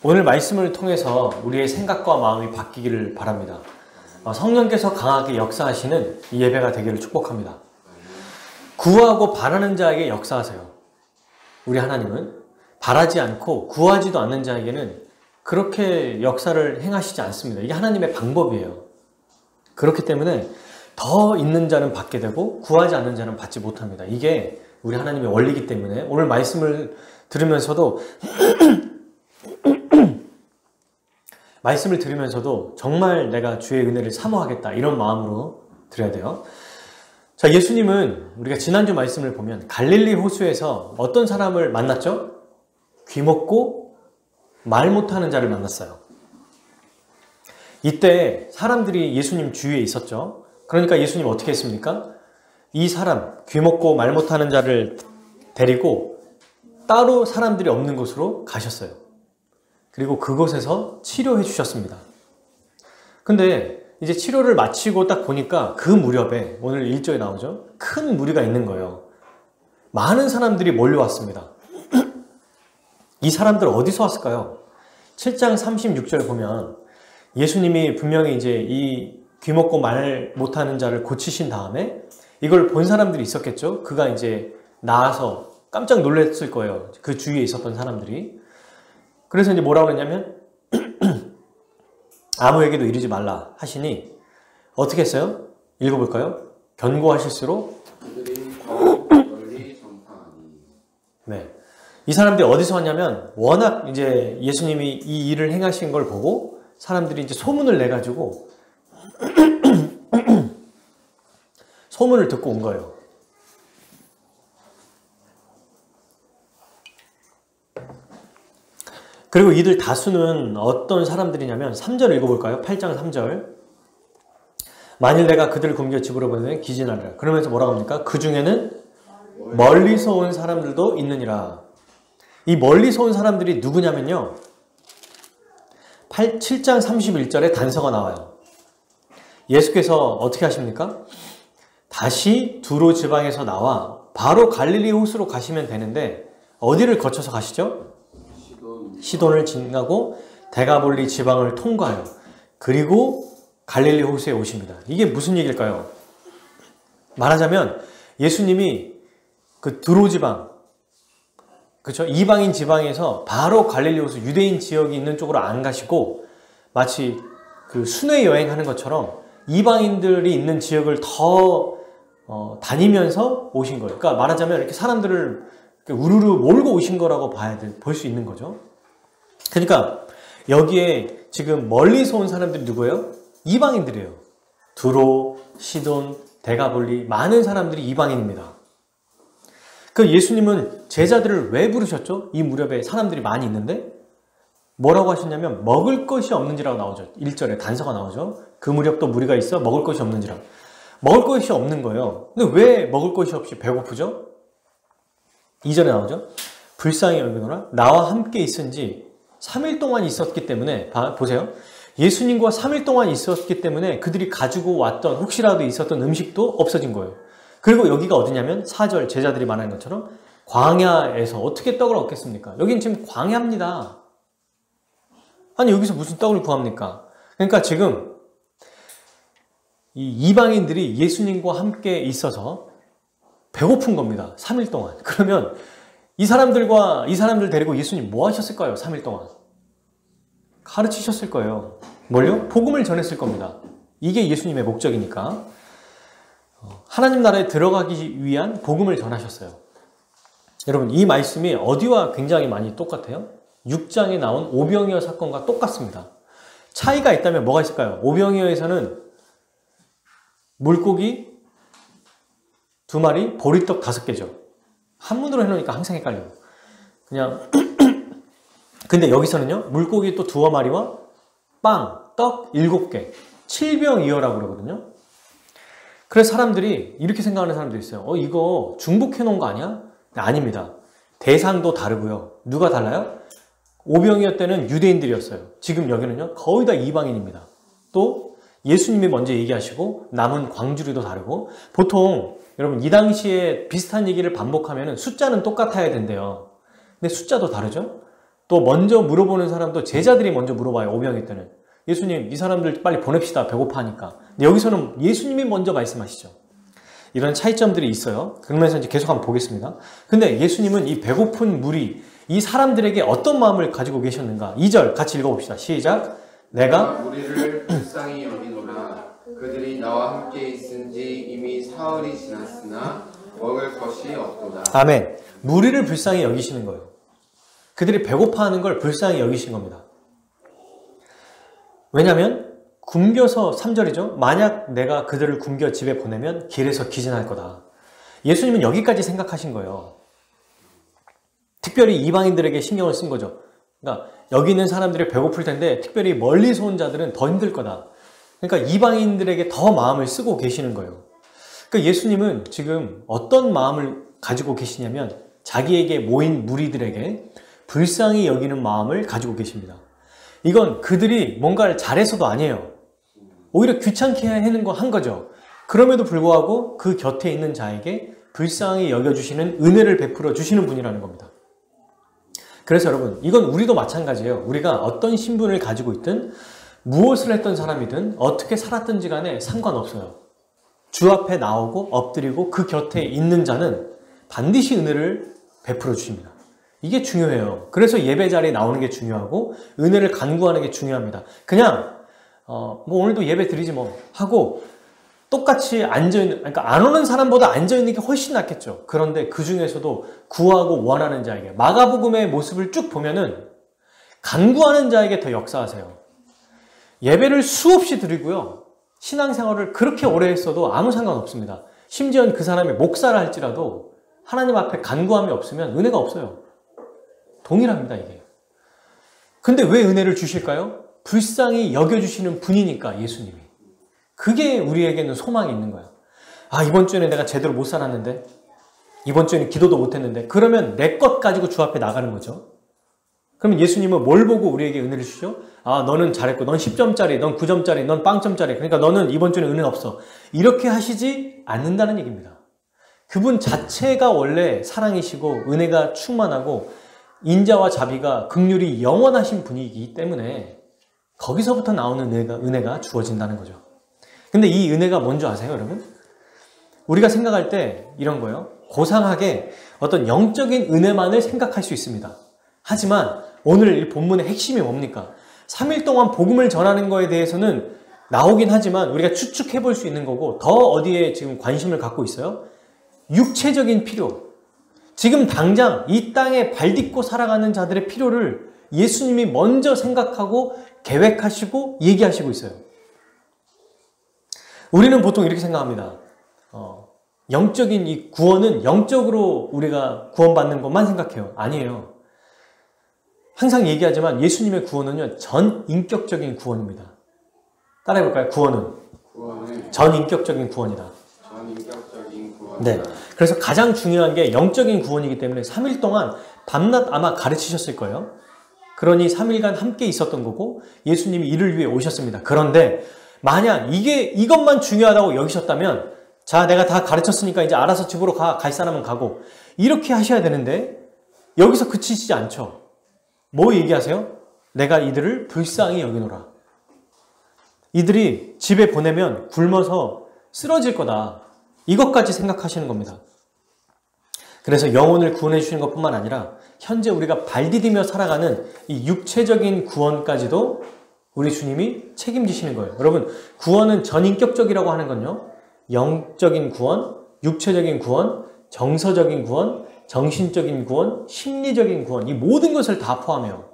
오늘 말씀을 통해서 우리의 생각과 마음이 바뀌기를 바랍니다. 성령께서 강하게 역사하시는 이 예배가 되기를 축복합니다. 구하고 바라는 자에게 역사하세요. 우리 하나님은 바라지 않고 구하지도 않는 자에게는 그렇게 역사를 행하시지 않습니다. 이게 하나님의 방법이에요. 그렇기 때문에 더 있는 자는 받게 되고 구하지 않는 자는 받지 못합니다. 이게 우리 하나님의 원리이기 때문에 오늘 말씀을 들으면서도 정말 내가 주의 은혜를 사모하겠다 이런 마음으로 드려야 돼요. 자, 예수님은 우리가 지난주 말씀을 보면 갈릴리 호수에서 어떤 사람을 만났죠? 귀먹고 말 못하는 자를 만났어요. 이때 사람들이 예수님 주위에 있었죠. 그러니까 예수님 어떻게 했습니까? 이 사람, 귀먹고 말 못하는 자를 데리고 따로 사람들이 없는 곳으로 가셨어요. 그리고 그곳에서 치료해 주셨습니다. 근데 이제 치료를 마치고 딱 보니까 그 무렵에 오늘 1절에 나오죠. 큰 무리가 있는 거예요. 많은 사람들이 몰려왔습니다. 이 사람들 어디서 왔을까요? 7장 36절 보면 예수님이 분명히 이제 이 귀먹고 말 못하는 자를 고치신 다음에 이걸 본 사람들이 있었겠죠. 그가 이제 나와서 깜짝 놀랐을 거예요. 그 주위에 있었던 사람들이. 그래서 이제 뭐라고 했냐면 아무에게도 이르지 말라 하시니 어떻게 했어요? 읽어볼까요? 견고하실수록 네. 이 사람들이 어디서 왔냐면 워낙 이제 예수님이 이 일을 행하신 걸 보고 사람들이 이제 소문을 내가지고 소문을 듣고 온 거예요. 그리고 이들 다수는 어떤 사람들이냐면 3절 읽어볼까요? 8장 3절. 만일 내가 그들을 굶겨 집으로 보내면 기진하리라. 그러면서 뭐라고 합니까? 그 중에는 멀리서 온 사람들도 있느니라. 이 멀리서 온 사람들이 누구냐면요. 7장 31절에 단서가 나와요. 예수께서 어떻게 하십니까? 다시 두로 지방에서 나와 바로 갈릴리 호수로 가시면 되는데 어디를 거쳐서 가시죠? 시돈을 지나고 데가볼리 지방을 통과해요. 그리고 갈릴리 호수에 오십니다. 이게 무슨 얘기일까요? 말하자면 예수님이 그 두로 지방, 그렇죠? 이방인 지방에서 바로 갈릴리 호수 유대인 지역이 있는 쪽으로 안 가시고 마치 그 순회 여행하는 것처럼 이방인들이 있는 지역을 더 다니면서 오신 거예요. 그러니까 말하자면 이렇게 사람들을 우르르 몰고 오신 거라고 볼 수 있는 거죠. 그러니까 여기에 지금 멀리서 온 사람들이 누구예요? 이방인들이에요. 두로, 시돈, 데가볼리 많은 사람들이 이방인입니다. 그 예수님은 제자들을 왜 부르셨죠? 이 무렵에 사람들이 많이 있는데 뭐라고 하셨냐면 먹을 것이 없는지라고 나오죠. 1절에 단서가 나오죠. 그 무렵도 무리가 있어 먹을 것이 없는지라. 먹을 것이 없는 거예요. 근데 왜 먹을 것이 없이 배고프죠? 2절에 나오죠. 불쌍히 여기노라 나와 함께 있은지 3일 동안 있었기 때문에 보세요. 예수님과 3일 동안 있었기 때문에 그들이 가지고 왔던 혹시라도 있었던 음식도 없어진 거예요. 그리고 여기가 어디냐면 4절 제자들이 말하는 것처럼 광야에서 어떻게 떡을 얻겠습니까? 여긴 지금 광야입니다. 아니 여기서 무슨 떡을 구합니까? 그러니까 지금 이 이방인들이 예수님과 함께 있어서 배고픈 겁니다. 3일 동안. 그러면 이 사람들 데리고 예수님 뭐 하셨을까요? 3일 동안. 가르치셨을 거예요. 뭘요? 복음을 전했을 겁니다. 이게 예수님의 목적이니까. 하나님 나라에 들어가기 위한 복음을 전하셨어요. 여러분 이 말씀이 어디와 굉장히 많이 똑같아요? 6장에 나온 오병이어 사건과 똑같습니다. 차이가 있다면 뭐가 있을까요? 오병이어에서는 물고기 2마리, 보리떡 5개죠. 한문으로 해놓으니까 항상 헷갈려요. 그냥 근데 여기서는요. 물고기 또 2마리와 빵, 떡 7개 7병이어라고 그러거든요. 그래서 사람들이 이렇게 생각하는 사람들이 있어요. 이거 중복해 놓은 거 아니야? 네, 아닙니다. 대상도 다르고요. 누가 달라요? 오병이어 때는 유대인들이었어요. 지금 여기는요. 거의 다 이방인입니다. 또 예수님이 먼저 얘기하시고 남은 광주리도 다르고 보통 여러분 이 당시에 비슷한 얘기를 반복하면 숫자는 똑같아야 된대요. 근데 숫자도 다르죠? 또 먼저 물어보는 사람도 제자들이 먼저 물어봐요. 오병이 때는. 예수님, 이 사람들 빨리 보냅시다. 배고파하니까. 근데 여기서는 예수님이 먼저 말씀하시죠. 이런 차이점들이 있어요. 그러면서 이제 계속 한번 보겠습니다. 근데 예수님은 이 배고픈 무리, 이 사람들에게 어떤 마음을 가지고 계셨는가? 2절 같이 읽어봅시다. 시작. 내가 우리를 불쌍히 여기노라. 그들이 나와 함께 있은지 이미 사흘이 지났으나 먹을 것이 없도다. 아멘. 무리를 불쌍히 여기시는 거예요. 그들이 배고파하는 걸 불쌍히 여기신 겁니다. 왜냐하면 굶겨서 3절이죠. 만약 내가 그들을 굶겨 집에 보내면 길에서 기진할 거다. 예수님은 여기까지 생각하신 거예요. 특별히 이방인들에게 신경을 쓴 거죠. 그러니까 여기 있는 사람들이 배고플 텐데 특별히 멀리서 온 자들은 더 힘들 거다. 그러니까 이방인들에게 더 마음을 쓰고 계시는 거예요. 그러니까 예수님은 지금 어떤 마음을 가지고 계시냐면 자기에게 모인 무리들에게 불쌍히 여기는 마음을 가지고 계십니다. 이건 그들이 뭔가를 잘해서도 아니에요. 오히려 귀찮게 하는 거 한 거죠. 그럼에도 불구하고 그 곁에 있는 자에게 불쌍히 여겨주시는 은혜를 베풀어 주시는 분이라는 겁니다. 그래서 여러분, 이건 우리도 마찬가지예요. 우리가 어떤 신분을 가지고 있든 무엇을 했던 사람이든 어떻게 살았든지 간에 상관없어요. 주 앞에 나오고 엎드리고 그 곁에 있는 자는 반드시 은혜를 베풀어 주십니다. 이게 중요해요. 그래서 예배 자리에 나오는 게 중요하고 은혜를 간구하는 게 중요합니다. 그냥 뭐 오늘도 예배 드리지 뭐 하고 똑같이 앉아있는, 그러니까 안 오는 사람보다 앉아있는 게 훨씬 낫겠죠. 그런데 그 중에서도 구하고 원하는 자에게, 마가복음의 모습을 쭉 보면은 간구하는 자에게 더 역사하세요. 예배를 수없이 드리고요. 신앙생활을 그렇게 오래 했어도 아무 상관없습니다. 심지어 그 사람이 목사를 할지라도 하나님 앞에 간구함이 없으면 은혜가 없어요. 동일합니다, 이게. 근데 왜 은혜를 주실까요? 불쌍히 여겨주시는 분이니까, 예수님이. 그게 우리에게는 소망이 있는 거야. 아, 이번 주에는 내가 제대로 못 살았는데, 이번 주에는 기도도 못 했는데, 그러면 내 것 가지고 주 앞에 나가는 거죠. 그러면 예수님은 뭘 보고 우리에게 은혜를 주죠? 아, 너는 잘했고, 넌 10점짜리, 넌 9점짜리, 넌 빵점짜리. 그러니까 너는 이번 주에는 은혜가 없어. 이렇게 하시지 않는다는 얘기입니다. 그분 자체가 원래 사랑이시고, 은혜가 충만하고, 인자와 자비가 긍휼이 영원하신 분이기 때문에 거기서부터 나오는 은혜가 주어진다는 거죠. 근데 이 은혜가 뭔지 아세요, 여러분? 우리가 생각할 때 이런 거예요. 고상하게 어떤 영적인 은혜만을 생각할 수 있습니다. 하지만 오늘 이 본문의 핵심이 뭡니까? 3일 동안 복음을 전하는 거에 대해서는 나오긴 하지만 우리가 추측해 볼 수 있는 거고, 더 어디에 지금 관심을 갖고 있어요? 육체적인 필요. 지금 당장 이 땅에 발딛고 살아가는 자들의 필요를 예수님이 먼저 생각하고 계획하시고 얘기하시고 있어요. 우리는 보통 이렇게 생각합니다. 영적인 이 구원은 영적으로 우리가 구원받는 것만 생각해요. 아니에요. 항상 얘기하지만 예수님의 구원은요, 전인격적인 구원입니다. 따라해볼까요? 구원은 전인격적인 구원이다. 전인격적인 구원. 네. 그래서 가장 중요한 게 영적인 구원이기 때문에 3일 동안 밤낮 아마 가르치셨을 거예요. 그러니 3일간 함께 있었던 거고 예수님이 이를 위해 오셨습니다. 그런데 만약 이것만 중요하다고 여기셨다면, 자, 내가 다 가르쳤으니까 이제 알아서 집으로 갈 사람은 가고, 이렇게 하셔야 되는데 여기서 그치시지 않죠. 뭐 얘기하세요? 내가 이들을 불쌍히 여기노라. 이들이 집에 보내면 굶어서 쓰러질 거다. 이것까지 생각하시는 겁니다. 그래서 영혼을 구원해 주시는 것뿐만 아니라 현재 우리가 발디디며 살아가는 이 육체적인 구원까지도 우리 주님이 책임지시는 거예요. 여러분, 구원은 전인격적이라고 하는 건요, 영적인 구원, 육체적인 구원, 정서적인 구원, 정신적인 구원, 심리적인 구원, 이 모든 것을 다 포함해요.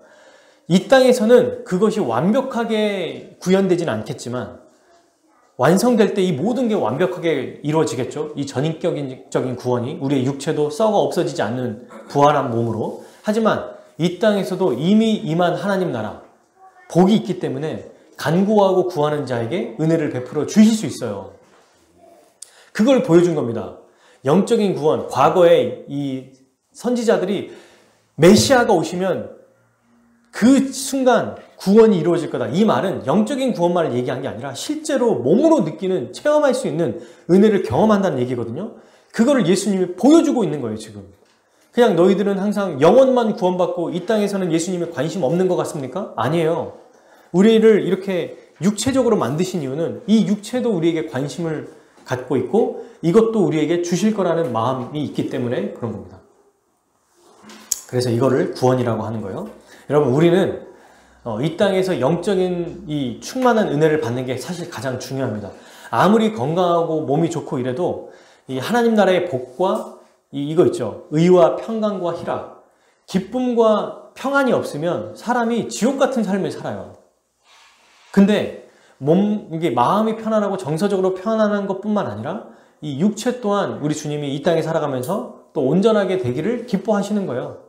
이 땅에서는 그것이 완벽하게 구현되진 않겠지만 완성될 때 이 모든 게 완벽하게 이루어지겠죠. 이 전인격적인 구원이 우리의 육체도 썩어 없어지지 않는 부활한 몸으로. 하지만 이 땅에서도 이미 임한 하나님 나라, 복이 있기 때문에 간구하고 구하는 자에게 은혜를 베풀어 주실 수 있어요. 그걸 보여준 겁니다. 영적인 구원, 과거에 이 선지자들이 메시아가 오시면 그 순간 구원이 이루어질 거다. 이 말은 영적인 구원만을 얘기한 게 아니라 실제로 몸으로 느끼는, 체험할 수 있는 은혜를 경험한다는 얘기거든요. 그거를 예수님이 보여주고 있는 거예요, 지금. 그냥 너희들은 항상 영혼만 구원받고 이 땅에서는 예수님에 관심 없는 것 같습니까? 아니에요. 우리를 이렇게 육체적으로 만드신 이유는 이 육체도 우리에게 관심을 갖고 있고 이것도 우리에게 주실 거라는 마음이 있기 때문에 그런 겁니다. 그래서 이거를 구원이라고 하는 거예요. 여러분, 우리는 이 땅에서 영적인 이 충만한 은혜를 받는 게 사실 가장 중요합니다. 아무리 건강하고 몸이 좋고 이래도 이 하나님 나라의 복과 이거 있죠. 의와 평강과 희락, 기쁨과 평안이 없으면 사람이 지옥 같은 삶을 살아요. 근데 이게 마음이 편안하고 정서적으로 편안한 것뿐만 아니라 이 육체 또한 우리 주님이 이 땅에 살아가면서 또 온전하게 되기를 기뻐하시는 거예요.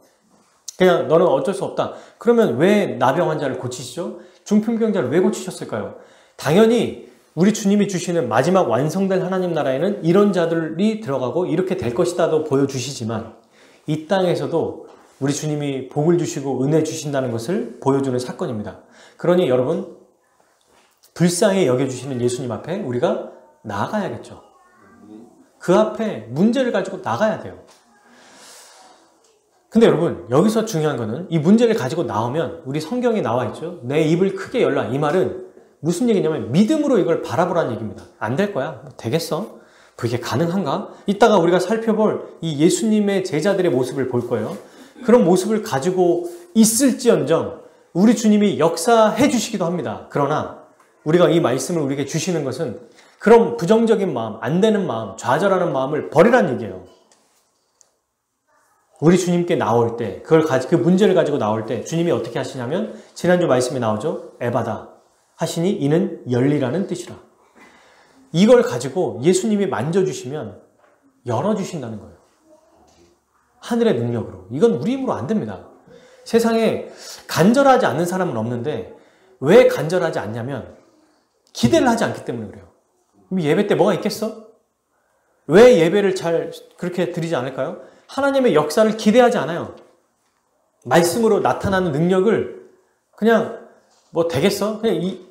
그냥 너는 어쩔 수 없다. 그러면 왜 나병 환자를 고치시죠? 중풍병자를 왜 고치셨을까요? 당연히 우리 주님이 주시는 마지막 완성된 하나님 나라에는 이런 자들이 들어가고 이렇게 될 것이다도 보여주시지만 이 땅에서도 우리 주님이 복을 주시고 은혜 주신다는 것을 보여주는 사건입니다. 그러니 여러분, 불쌍히 여겨주시는 예수님 앞에 우리가 나아가야겠죠. 그 앞에 문제를 가지고 나가야 돼요. 근데 여러분, 여기서 중요한 거는 이 문제를 가지고 나오면 우리 성경에 나와 있죠. 내 입을 크게 열라. 이 말은 무슨 얘기냐면 믿음으로 이걸 바라보라는 얘기입니다. 안 될 거야. 뭐 되겠어? 그게 가능한가? 이따가 우리가 살펴볼 이 예수님의 제자들의 모습을 볼 거예요. 그런 모습을 가지고 있을지언정 우리 주님이 역사해 주시기도 합니다. 그러나 우리가 이 말씀을 우리에게 주시는 것은 그런 부정적인 마음, 안 되는 마음, 좌절하는 마음을 버리라는 얘기예요. 우리 주님께 나올 때, 그 문제를 가지고 나올 때 주님이 어떻게 하시냐면 지난주 말씀에 나오죠. 에바다 하시니 이는 열리라는 뜻이라. 이걸 가지고 예수님이 만져주시면 열어주신다는 거예요. 하늘의 능력으로. 이건 우리 힘으로 안 됩니다. 세상에 간절하지 않는 사람은 없는데 왜 간절하지 않냐면 기대를 하지 않기 때문에 그래요. 예배 때 뭐가 있겠어? 왜 예배를 잘 그렇게 드리지 않을까요? 하나님의 역사를 기대하지 않아요. 말씀으로 나타나는 능력을 그냥 뭐 되겠어? 그냥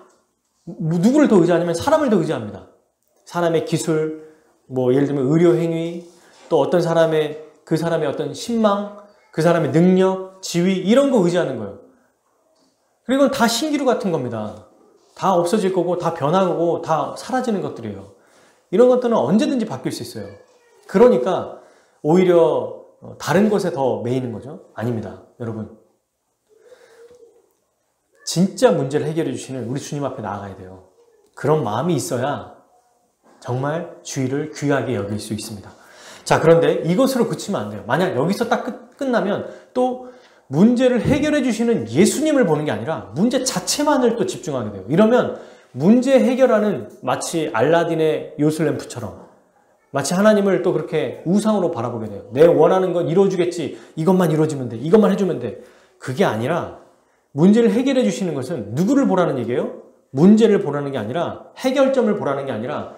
누구를 더 의지하냐면 사람을 더 의지합니다. 사람의 기술, 뭐 예를 들면 의료 행위, 또 어떤 그 사람의 어떤 신망, 그 사람의 능력, 지위 이런 거 의지하는 거예요. 그리고 다 신기루 같은 겁니다. 다 없어질 거고 다 변하고 다 사라지는 것들이에요. 이런 것들은 언제든지 바뀔 수 있어요. 그러니까 오히려 다른 것에 더 매이는 거죠? 아닙니다. 여러분, 진짜 문제를 해결해 주시는 우리 주님 앞에 나아가야 돼요. 그런 마음이 있어야 정말 주의를 귀하게 여길 수 있습니다. 자, 그런데 이것으로 그치면 안 돼요. 만약 여기서 딱 끝나면 또 문제를 해결해 주시는 예수님을 보는 게 아니라 문제 자체만을 또 집중하게 돼요. 이러면 문제 해결하는 마치 알라딘의 요술램프처럼 마치 하나님을 또 그렇게 우상으로 바라보게 돼요. 내 원하는 건 이루어주겠지. 이것만 이루어지면 돼. 이것만 해주면 돼. 그게 아니라 문제를 해결해 주시는 것은 누구를 보라는 얘기예요? 문제를 보라는 게 아니라 해결점을 보라는 게 아니라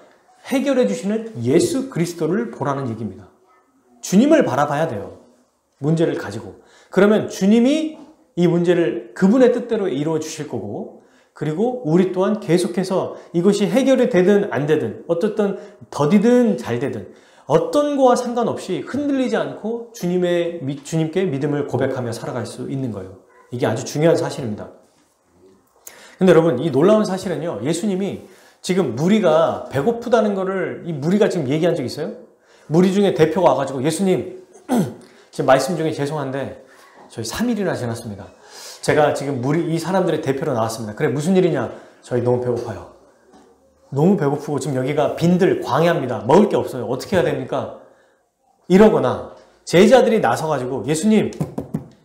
해결해 주시는 예수 그리스도를 보라는 얘기입니다. 주님을 바라봐야 돼요. 문제를 가지고. 그러면 주님이 이 문제를 그분의 뜻대로 이루어 주실 거고, 그리고 우리 또한 계속해서 이것이 해결이 되든 안 되든 어떻든 더디든 잘 되든 어떤 거와 상관없이 흔들리지 않고 주님께 믿음을 고백하며 살아갈 수 있는 거예요. 이게 아주 중요한 사실입니다. 근데 여러분, 이 놀라운 사실은요, 예수님이 지금 무리가 배고프다는 거를 이 무리가 지금 얘기한 적 있어요? 무리 중에 대표가 와가지고 예수님, 지금 말씀 중에 죄송한데 저희 3일이나 지났습니다. 제가 지금 이 사람들의 대표로 나왔습니다. 그래, 무슨 일이냐? 저희 너무 배고파요. 너무 배고프고 지금 여기가 빈들 광야입니다. 먹을 게 없어요. 어떻게 해야 됩니까? 이러거나 제자들이 나서가지고 예수님,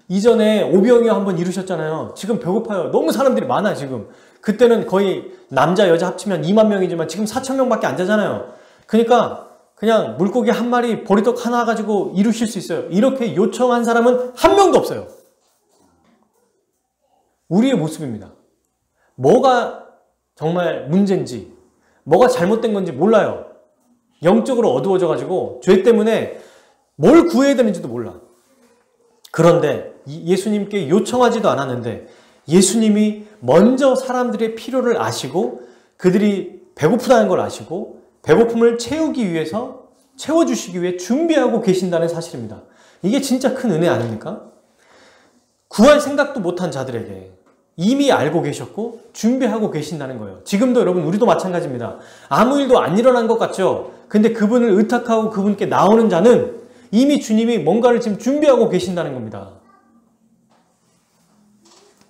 이전에 오병이어 한번 이루셨잖아요. 지금 배고파요. 너무 사람들이 많아 지금. 그때는 거의 남자 여자 합치면 2만 명이지만 지금 4천 명밖에 안 되잖아요. 그러니까 그냥 물고기 한 마리 보리떡 하나 가지고 이루실 수 있어요. 이렇게 요청한 사람은 한 명도 없어요. 우리의 모습입니다. 뭐가 정말 문제인지, 뭐가 잘못된 건지 몰라요. 영적으로 어두워져가지고 죄 때문에 뭘 구해야 되는지도 몰라. 그런데 예수님께 요청하지도 않았는데 예수님이 먼저 사람들의 필요를 아시고 그들이 배고프다는 걸 아시고 배고픔을 채우기 위해서 채워주시기 위해 준비하고 계신다는 사실입니다. 이게 진짜 큰 은혜 아닙니까? 구할 생각도 못한 자들에게 이미 알고 계셨고 준비하고 계신다는 거예요. 지금도 여러분 우리도 마찬가지입니다. 아무 일도 안 일어난 것 같죠? 근데 그분을 의탁하고 그분께 나오는 자는 이미 주님이 뭔가를 지금 준비하고 계신다는 겁니다.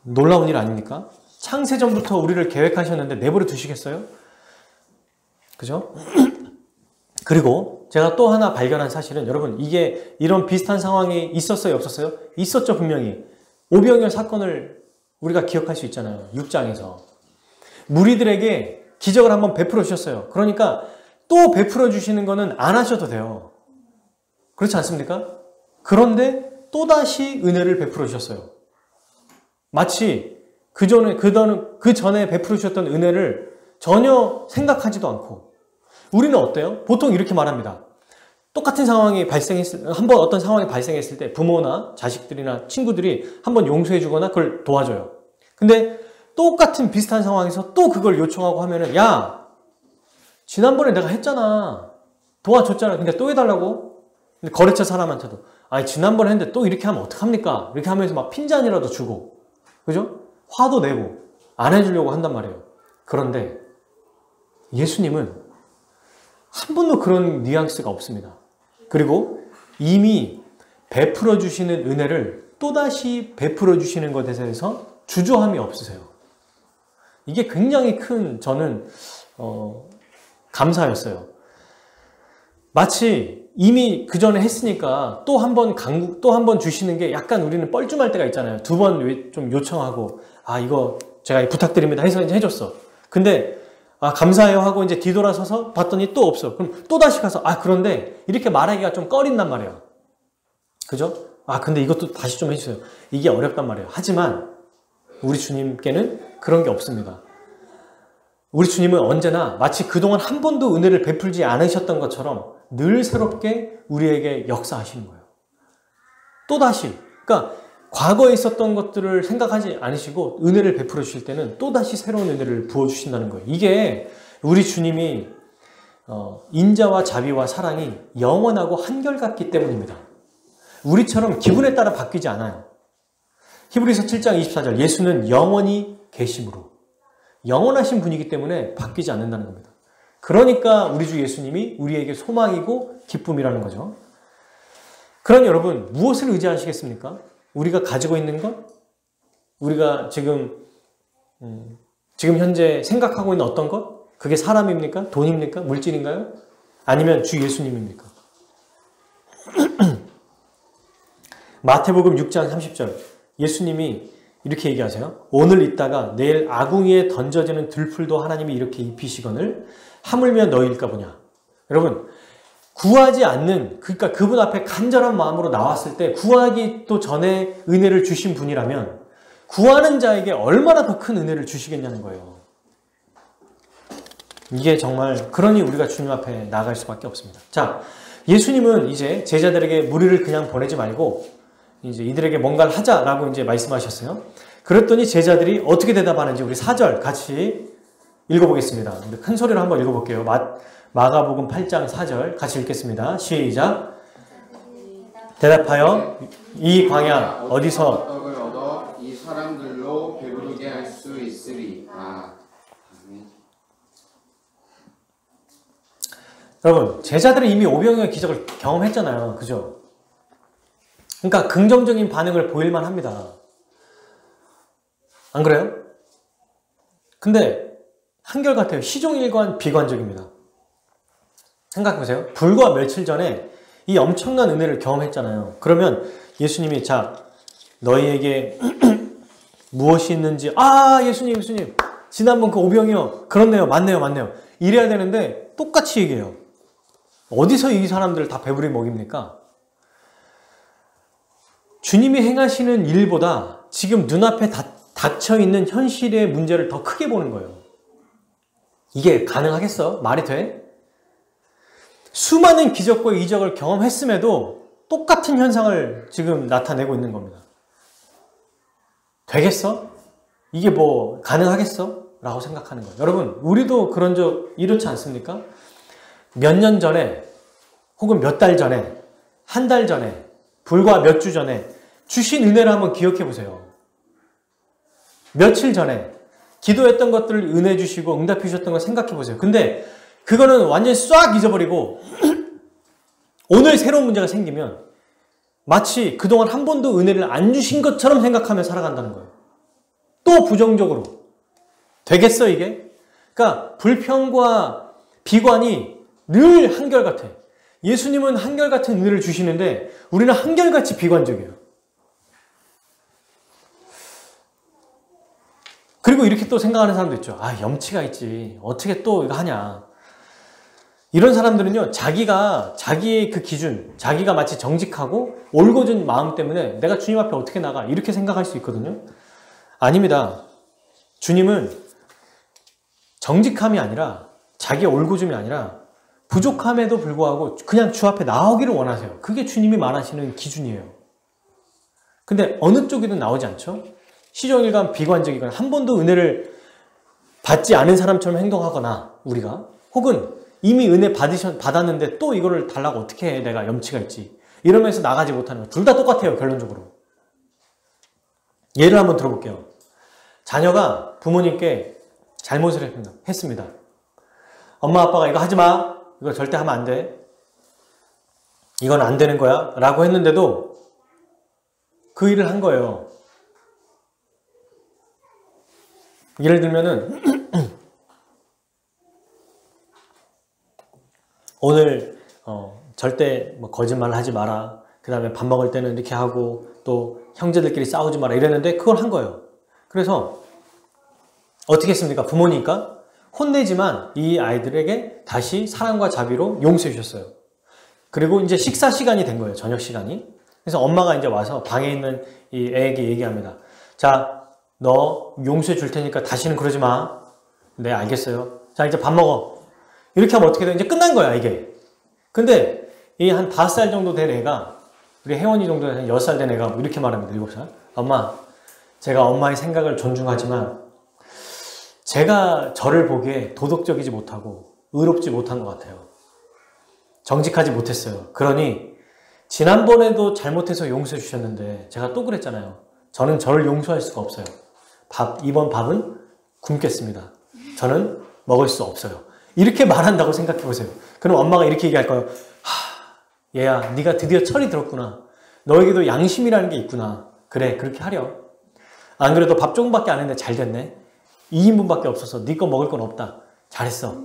놀라운 일 아닙니까? 창세전부터 우리를 계획하셨는데 내버려 두시겠어요? 그죠? 그리고 제가 또 하나 발견한 사실은 여러분 이게 이런 비슷한 상황이 있었어요? 없었어요? 있었죠 분명히. 오병이어 사건을 우리가 기억할 수 있잖아요. 6장에서. 무리들에게 기적을 한번 베풀어 주셨어요. 그러니까 또 베풀어 주시는 거는 안 하셔도 돼요. 그렇지 않습니까? 그런데 또다시 은혜를 베풀어 주셨어요. 마치 그 전에 베풀어 주셨던 은혜를 전혀 생각하지도 않고. 우리는 어때요? 보통 이렇게 말합니다. 똑같은 상황이 한번 어떤 상황이 발생했을 때 부모나 자식들이나 친구들이 한번 용서해 주거나 그걸 도와줘요. 근데 똑같은 비슷한 상황에서 또 그걸 요청하고 하면은 야, 지난번에 내가 했잖아. 도와줬잖아. 근데 또 해달라고? 근데 거래처 사람한테도 아니 지난번에 했는데 또 이렇게 하면 어떡합니까? 이렇게 하면서 막 핀잔이라도 주고 그죠? 화도 내고 안 해주려고 한단 말이에요. 그런데 예수님은 한 번도 그런 뉘앙스가 없습니다. 그리고 이미 베풀어 주시는 은혜를 또다시 베풀어 주시는 것에 대해서 주저함이 없으세요. 이게 굉장히 큰 저는 감사였어요. 마치 이미 그 전에 했으니까 또 한 번 주시는 게 약간 우리는 뻘쭘할 때가 있잖아요. 두 번 좀 요청하고 아 이거 제가 부탁드립니다 해서 이제 해줬어. 근데 아 감사해요 하고 이제 뒤돌아서서 봤더니 또 없어. 그럼 또 다시 가서 아 그런데 이렇게 말하기가 좀 꺼린단 말이에요. 그죠? 아 근데 이것도 다시 좀 해주세요. 이게 어렵단 말이에요. 하지만 우리 주님께는 그런 게 없습니다. 우리 주님은 언제나 마치 그동안 한 번도 은혜를 베풀지 않으셨던 것처럼 늘 새롭게 우리에게 역사하시는 거예요. 또다시. 그러니까 과거에 있었던 것들을 생각하지 않으시고 은혜를 베풀어 주실 때는 또다시 새로운 은혜를 부어주신다는 거예요. 이게 우리 주님이 인자와 자비와 사랑이 영원하고 한결같기 때문입니다. 우리처럼 기분에 따라 바뀌지 않아요. 히브리서 7장 24절 예수는 영원히 계심으로 영원하신 분이기 때문에 바뀌지 않는다는 겁니다. 그러니까 우리 주 예수님이 우리에게 소망이고 기쁨이라는 거죠. 그러니 여러분 무엇을 의지하시겠습니까? 우리가 가지고 있는 것? 우리가 지금 현재 생각하고 있는 어떤 것? 그게 사람입니까? 돈입니까? 물질인가요? 아니면 주 예수님입니까? 마태복음 6장 30절 예수님이 이렇게 얘기하세요. 오늘 있다가 내일 아궁이에 던져지는 들풀도 하나님이 이렇게 입히시거늘 하물며 너희일까 보냐. 여러분 구하지 않는 그러니까 그분 앞에 간절한 마음으로 나왔을 때 구하기 또 전에 은혜를 주신 분이라면 구하는 자에게 얼마나 더 큰 은혜를 주시겠냐는 거예요. 이게 정말 그러니 우리가 주님 앞에 나아갈 수밖에 없습니다. 자, 예수님은 이제 제자들에게 무리를 그냥 보내지 말고 이제 이들에게 뭔가를 하자라고 이제 말씀하셨어요. 그랬더니 제자들이 어떻게 대답하는지 우리 4절 같이 읽어보겠습니다. 큰 소리로 한번 읽어볼게요. 마가복음 8장 4절 같이 읽겠습니다. 시작. 대답하여 이 광야 어디서 떡을 얻어 이 사람들로 배부르게 할 수 있으리. 여러분 제자들이 이미 오병이어 기적을 경험했잖아요. 그죠? 그러니까 긍정적인 반응을 보일만 합니다. 안 그래요? 근데 한결같아요. 시종일관 비관적입니다. 생각해보세요. 불과 며칠 전에 이 엄청난 은혜를 경험했잖아요. 그러면 예수님이 자 너희에게 무엇이 있는지 예수님 지난번 그 오병이어 그렇네요. 맞네요. 이래야 되는데 똑같이 얘기해요. 어디서 이 사람들을 다 배부리 먹입니까? 주님이 행하시는 일보다 지금 눈앞에 닥쳐있는 현실의 문제를 더 크게 보는 거예요. 이게 가능하겠어? 말이 돼? 수많은 기적과 이적을 경험했음에도 똑같은 현상을 지금 나타내고 있는 겁니다. 되겠어? 이게 뭐 가능하겠어? 라고 생각하는 거예요. 여러분 우리도 그런 적 이렇지 않습니까? 몇 년 전에 혹은 몇 달 전에 한 달 전에 불과 몇 주 전에 주신 은혜를 한번 기억해 보세요. 며칠 전에 기도했던 것들을 은혜 주시고 응답해 주셨던 걸 생각해 보세요. 근데 그거는 완전히 싹 잊어버리고 오늘 새로운 문제가 생기면 마치 그동안 한 번도 은혜를 안 주신 것처럼 생각하며 살아간다는 거예요. 또 부정적으로. 되겠어 이게? 그러니까 불평과 비관이 늘 한결같아. 예수님은 한결같은 은혜를 주시는데 우리는 한결같이 비관적이에요. 그리고 이렇게 또 생각하는 사람도 있죠. 아, 염치가 있지. 어떻게 또 이거 하냐. 이런 사람들은요, 자기의 그 기준, 자기가 마치 정직하고 올곧은 마음 때문에 내가 주님 앞에 어떻게 나가? 이렇게 생각할 수 있거든요. 아닙니다. 주님은 정직함이 아니라, 자기의 올곧음이 아니라, 부족함에도 불구하고 그냥 주 앞에 나오기를 원하세요. 그게 주님이 말하시는 기준이에요. 근데 어느 쪽이든 나오지 않죠? 시종일관 비관적이거나 한 번도 은혜를 받지 않은 사람처럼 행동하거나 우리가 혹은 이미 은혜 받았는데 또 이거를 달라고 어떻게 해? 내가 염치가 있지. 이러면서 나가지 못하는 거. 둘 다 똑같아요. 결론적으로. 예를 한번 들어볼게요. 자녀가 부모님께 잘못을 했습니다. 엄마 아빠가 이거 하지 마. 이거 절대 하면 안 돼. 이건 안 되는 거야. 라고 했는데도 그 일을 한 거예요. 예를 들면은 오늘 절대 뭐 거짓말 하지 마라. 그 다음에 밥 먹을 때는 이렇게 하고 또 형제들끼리 싸우지 마라 이랬는데 그걸 한 거예요. 그래서 어떻게 했습니까? 부모니까 혼내지만 이 아이들에게 다시 사랑과 자비로 용서해 주셨어요. 그리고 이제 식사 시간이 된 거예요. 저녁 시간이. 그래서 엄마가 이제 와서 방에 있는 이 애에게 얘기합니다. 자, 너 용서해 줄 테니까 다시는 그러지 마. 네, 알겠어요. 자, 이제 밥 먹어. 이렇게 하면 어떻게 돼? 이제 끝난 거야, 이게. 근데 이 한 5살 정도 된 애가, 우리 혜원이 정도 된 6살 된 애가 이렇게 말합니다. 7살. 엄마, 제가 엄마의 생각을 존중하지만 제가 저를 보기에 도덕적이지 못하고 의롭지 못한 것 같아요. 정직하지 못했어요. 그러니 지난번에도 잘못해서 용서해 주셨는데 제가 또 그랬잖아요. 저는 저를 용서할 수가 없어요. 이번 밥은 굶겠습니다. 저는 먹을 수 없어요. 이렇게 말한다고 생각해 보세요. 그럼 엄마가 이렇게 얘기할 거예요. 얘야, 네가 드디어 철이 들었구나. 너에게도 양심이라는 게 있구나. 그래, 그렇게 하렴. 안 그래도 밥 조금밖에 안 했는데 잘 됐네. 2인분밖에 없어서 네 거 먹을 건 없다. 잘했어.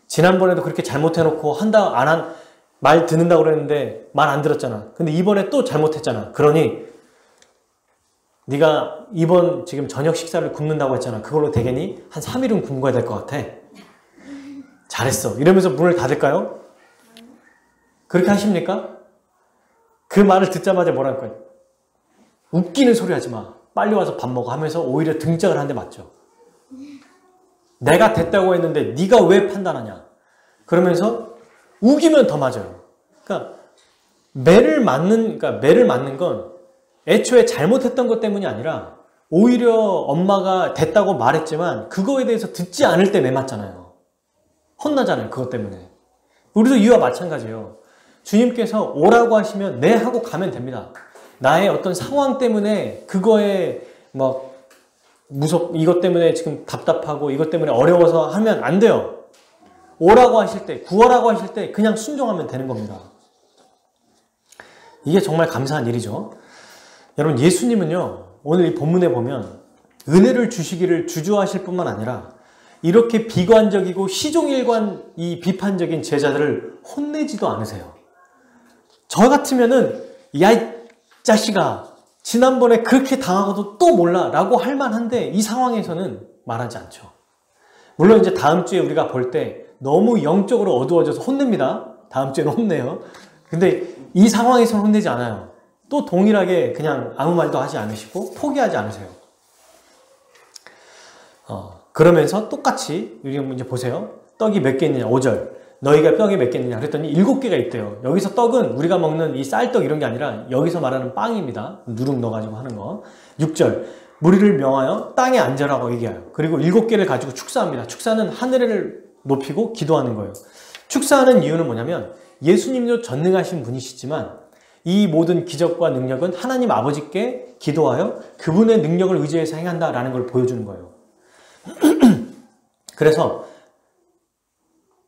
지난번에도 그렇게 잘못해놓고 말 듣는다고 그랬는데 말 안 들었잖아. 근데 이번에 또 잘못했잖아. 그러니 네가 이번 지금 저녁 식사를 굶는다고 했잖아. 그걸로 되겠니? 한 3일은 굶어야 될 것 같아. 잘했어. 이러면서 문을 닫을까요? 그렇게 하십니까? 그 말을 듣자마자 뭐랄 거예요? 웃기는 소리 하지 마. 빨리 와서 밥 먹어 하면서 오히려 등짝을 한 대 맞죠. 내가 됐다고 했는데 네가 왜 판단하냐. 그러면서 우기면 더 맞아요. 그러니까 매를 맞는 건 애초에 잘못했던 것 때문이 아니라 오히려 엄마가 됐다고 말했지만 그거에 대해서 듣지 않을 때 매 맞잖아요. 혼나잖아요. 그것 때문에. 우리도 이와 마찬가지예요. 주님께서 오라고 하시면 네 하고 가면 됩니다. 나의 어떤 상황 때문에 그거에 이것 때문에 지금 답답하고 이것 때문에 어려워서 하면 안 돼요. 오라고 하실 때, 구하라고 하실 때 그냥 순종하면 되는 겁니다. 이게 정말 감사한 일이죠. 여러분, 예수님은요, 오늘 이 본문에 보면 은혜를 주시기를 주저하실 뿐만 아니라 이렇게 비관적이고 시종일관 이 비판적인 제자들을 혼내지도 않으세요. 저 같으면은 야, 이 자식아, 지난번에 그렇게 당하고도 또 몰라 라고 할 만한데 이 상황에서는 말하지 않죠. 물론 이제 다음 주에 우리가 볼 때 너무 영적으로 어두워져서 혼냅니다. 다음 주에는 혼내요. 근데 이 상황에서는 혼내지 않아요. 또 동일하게 그냥 아무 말도 하지 않으시고 포기하지 않으세요. 그러면서 똑같이 우리 이제 보세요. 떡이 몇 개 있느냐. 5절. 너희가 떡이 몇 개 있느냐. 그랬더니 7개가 있대요. 여기서 떡은 우리가 먹는 이 쌀떡 이런 게 아니라 여기서 말하는 빵입니다. 누룩 넣어가지고 하는 거. 6절. 무리를 명하여 땅에 앉으라고 얘기해요. 그리고 7개를 가지고 축사합니다. 축사는 하늘을 높이고 기도하는 거예요. 축사하는 이유는 뭐냐면 예수님도 전능하신 분이시지만 이 모든 기적과 능력은 하나님 아버지께 기도하여 그분의 능력을 의지해서 행한다라는 걸 보여주는 거예요. 그래서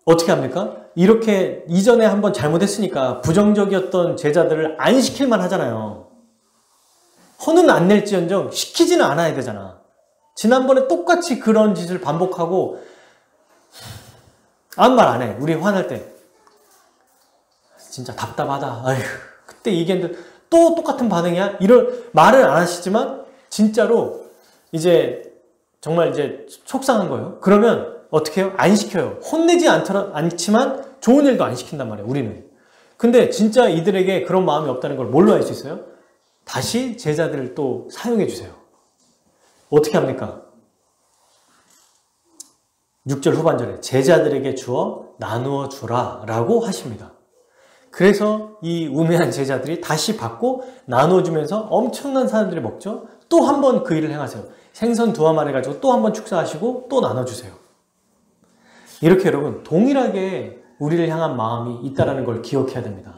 어떻게 합니까? 이렇게 이전에 한번 잘못했으니까 부정적이었던 제자들을 안 시킬만 하잖아요. 혼은 안 낼지언정 시키지는 않아야 되잖아. 지난번에 똑같이 그런 짓을 반복하고 아무 말 안 해. 우리 화날 때. 진짜 답답하다. 아휴, 그때 얘기했는데 또 똑같은 반응이야? 이런 말은 안 하시지만 진짜로 이제 정말 이제 속상한 거예요. 그러면 어떻게 해요? 안 시켜요. 혼내지 않지만 좋은 일도 안 시킨단 말이에요. 우리는. 근데 진짜 이들에게 그런 마음이 없다는 걸 뭘로 알 수 있어요? 다시 제자들을 또 사용해 주세요. 어떻게 합니까? 6절 후반절에 제자들에게 주어 나누어 주라 라고 하십니다. 그래서 이 우매한 제자들이 다시 받고 나눠주면서 엄청난 사람들이 먹죠. 또 한 번 그 일을 행하세요. 생선 2마리 가지고 또 한 번 축사하시고 또 나눠주세요. 이렇게 여러분 동일하게 우리를 향한 마음이 있다는 걸 기억해야 됩니다.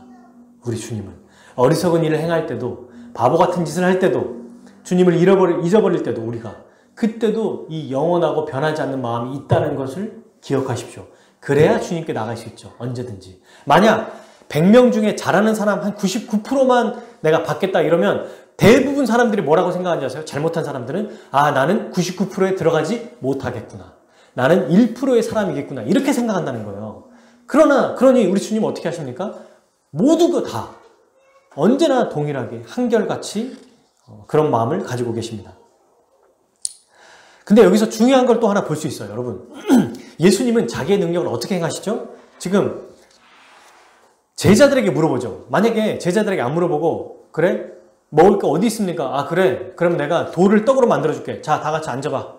우리 주님은 어리석은 일을 행할 때도 바보 같은 짓을 할 때도 주님을 잊어버릴 때도 우리가 그때도 이 영원하고 변하지 않는 마음이 있다는 것을 기억하십시오. 그래야 주님께 나갈 수 있죠. 언제든지. 만약 100명 중에 잘하는 사람 한 99%만 내가 받겠다 이러면 대부분 사람들이 뭐라고 생각하는지 아세요? 잘못한 사람들은 나는 99%에 들어가지 못하겠구나. 나는 1%의 사람이겠구나. 이렇게 생각한다는 거예요. 그러니 우리 주님은 어떻게 하십니까? 모두가 다 언제나 동일하게 한결같이 그런 마음을 가지고 계십니다. 근데 여기서 중요한 걸 또 하나 볼 수 있어요. 여러분, 예수님은 자기의 능력을 어떻게 행하시죠? 지금 제자들에게 물어보죠. 만약에 제자들에게 안 물어보고 그래? 먹을 거 어디 있습니까? 그래. 그럼 내가 돌을 떡으로 만들어줄게. 자, 다 같이 앉아봐.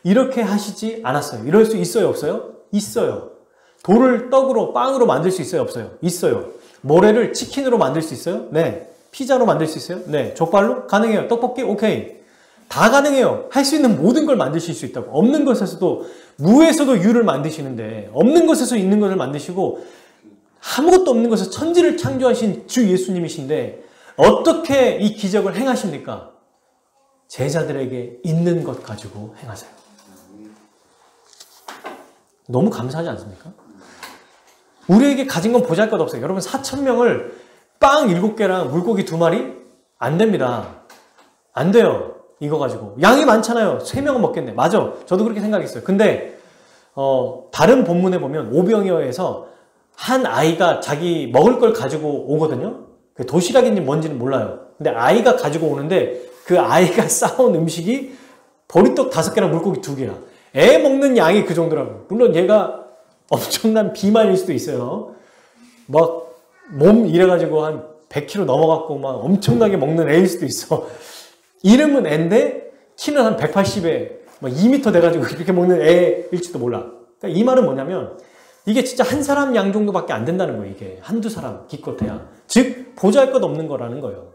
이렇게 하시지 않았어요. 이럴 수 있어요? 없어요? 있어요. 돌을 떡으로, 빵으로 만들 수 있어요? 없어요? 있어요. 모래를 치킨으로 만들 수 있어요? 네. 피자로 만들 수 있어요? 네. 족발로? 가능해요. 떡볶이? 오케이. 다 가능해요. 할 수 있는 모든 걸 만드실 수 있다고. 없는 것에서도, 무에서도 유를 만드시는데, 없는 것에서 있는 것을 만드시고, 아무것도 없는 것에서 천지를 창조하신 주 예수님이신데, 어떻게 이 기적을 행하십니까? 제자들에게 있는 것 가지고 행하세요. 너무 감사하지 않습니까? 우리에게 가진 건 보잘것없어요. 여러분 4,000명을 빵 7개랑 물고기 2마리? 안 됩니다. 안 돼요. 이거 가지고. 양이 많잖아요. 3명은 먹겠네. 맞아. 저도 그렇게 생각했어요. 근데 다른 본문에 보면 오병이어에서 한 아이가 자기 먹을 걸 가지고 오거든요. 도시락인지 뭔지는 몰라요. 근데 아이가 가지고 오는데 그 아이가 싸온 음식이 보리떡 5개랑 물고기 2개야. 애 먹는 양이 그 정도라고. 물론 얘가 엄청난 비만일 수도 있어요. 막 몸 이래가지고 한 100kg 넘어갔고 막 엄청나게 먹는 애일 수도 있어. 이름은 애인데 키는 한 180에 막 2m 돼가지고 이렇게 먹는 애일지도 몰라. 그러니까 이 말은 뭐냐면 이게 진짜 한 사람 양 정도밖에 안 된다는 거예요. 이게 한두 사람 기껏해야. 즉 보잘것없는 거라는 거예요.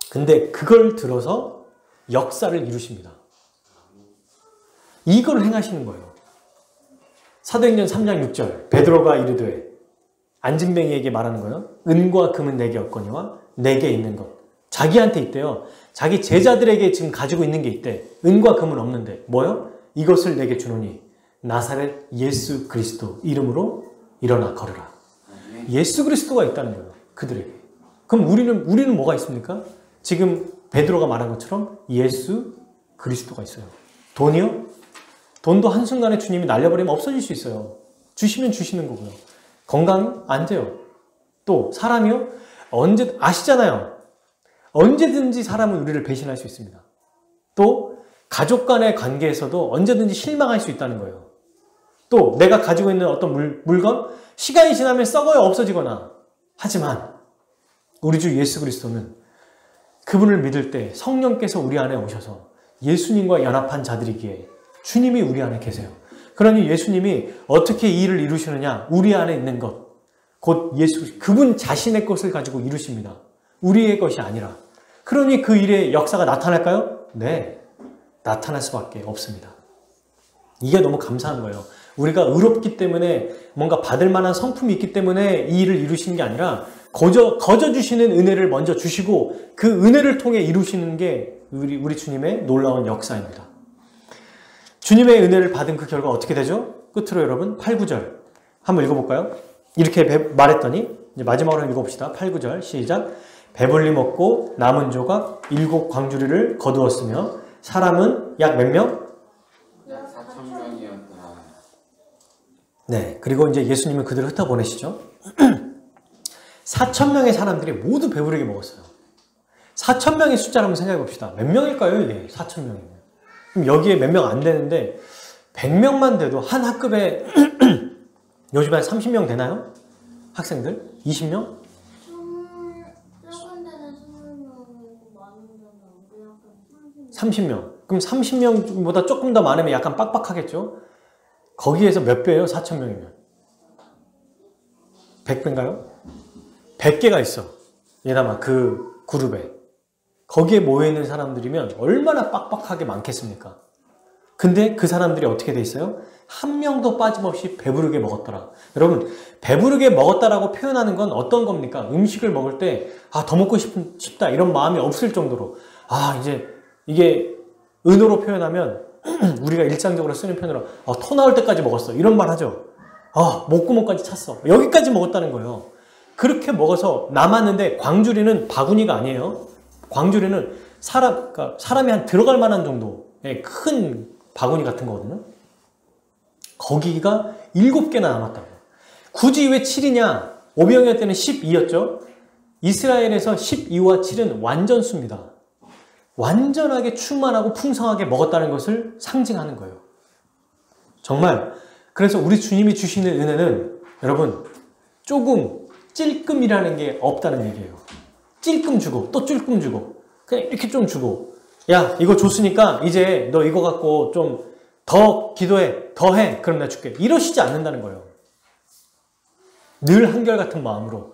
근데 그걸 들어서 역사를 이루십니다. 이걸 행하시는 거예요. 사도행전 3장 6절 베드로가 이르되 안진뱅이에게 말하는 거예요. 은과 금은 내게 없거니와 내게 있는 것. 자기한테 있대요. 자기 제자들에게 지금 가지고 있는 게 있대. 은과 금은 없는데 뭐요? 이것을 내게 주노니 나사렛 예수 그리스도 이름으로 일어나 걸으라. 예수 그리스도가 있다는 거예요. 그들에게. 그럼 우리는 뭐가 있습니까? 지금 베드로가 말한 것처럼 예수 그리스도가 있어요. 돈이요? 돈도 한순간에 주님이 날려버리면 없어질 수 있어요. 주시면 주시는 거고요. 건강? 안 돼요. 또 사람이요? 아시잖아요. 언제든지 사람은 우리를 배신할 수 있습니다. 또 가족 간의 관계에서도 언제든지 실망할 수 있다는 거예요. 또 내가 가지고 있는 어떤 물건? 시간이 지나면 썩어요. 없어지거나. 하지만 우리 주 예수 그리스도는 그분을 믿을 때 성령께서 우리 안에 오셔서 예수님과 연합한 자들이기에 주님이 우리 안에 계세요. 그러니 예수님이 어떻게 이 일을 이루시느냐? 우리 안에 있는 것, 곧 예수, 그분 자신의 것을 가지고 이루십니다. 우리의 것이 아니라. 그러니 그 일의 역사가 나타날까요? 네, 나타날 수밖에 없습니다. 이게 너무 감사한 거예요. 우리가 의롭기 때문에 뭔가 받을 만한 성품이 있기 때문에 이 일을 이루시는 게 아니라 거저 주시는 은혜를 먼저 주시고 그 은혜를 통해 이루시는 게 우리 주님의 놀라운 역사입니다. 주님의 은혜를 받은 그 결과 어떻게 되죠? 끝으로 여러분 8, 9절 한번 읽어볼까요? 이렇게 말했더니 이제 마지막으로 읽어봅시다. 8, 9절 시작. 배불리 먹고 남은 조각 7 광주리를 거두었으며 사람은 약 몇 명? 약 4,000명이었다. 네, 그리고 이제 예수님은 그들을 흩어보내시죠. 4,000명의 사람들이 모두 배부르게 먹었어요. 4,000명의 숫자를 한번 생각해 봅시다. 몇 명일까요, 이게? 4,000명이면. 그럼 여기에 몇 명 안 되는데 100명만 돼도 한 학급에 요즘에 한 30명 되나요? 학생들? 20명? 작은 데는 20명이고 많은 데는 우리 학교는 30명. 그럼 30명보다 조금 더 많으면 약간 빡빡하겠죠? 거기에서 몇 배예요? 4,000명이면. 100배인가요? 100개가 있어. 얘나마 그 그룹에. 거기에 모여있는 사람들이면 얼마나 빡빡하게 많겠습니까? 근데 그 사람들이 어떻게 돼 있어요? 한 명도 빠짐없이 배부르게 먹었더라. 여러분, 배부르게 먹었다라고 표현하는 건 어떤 겁니까? 음식을 먹을 때, 더 먹고 싶다. 이런 마음이 없을 정도로. 이제 이게 은어로 표현하면 우리가 일상적으로 쓰는 표현으로 토 나올 때까지 먹었어. 이런 말 하죠. 목구멍까지 찼어. 여기까지 먹었다는 거예요. 그렇게 먹어서 남았는데 광주리는 바구니가 아니에요. 광주리는 그러니까 사람이 한 들어갈 만한 정도의 큰 바구니 같은 거거든요. 거기가 7개나 남았다고. 굳이 왜 7이냐? 오병이어 때는 12였죠. 이스라엘에서 12와 7은 완전수입니다. 완전하게 충만하고 풍성하게 먹었다는 것을 상징하는 거예요. 정말 그래서 우리 주님이 주시는 은혜는 여러분 조금 찔끔이라는 게 없다는 얘기예요. 찔끔 주고 또 찔끔 주고 그냥 이렇게 좀 주고 야 이거 줬으니까 이제 너 이거 갖고 좀 더 기도해 더 해 그럼 내가 줄게 이러시지 않는다는 거예요. 늘 한결같은 마음으로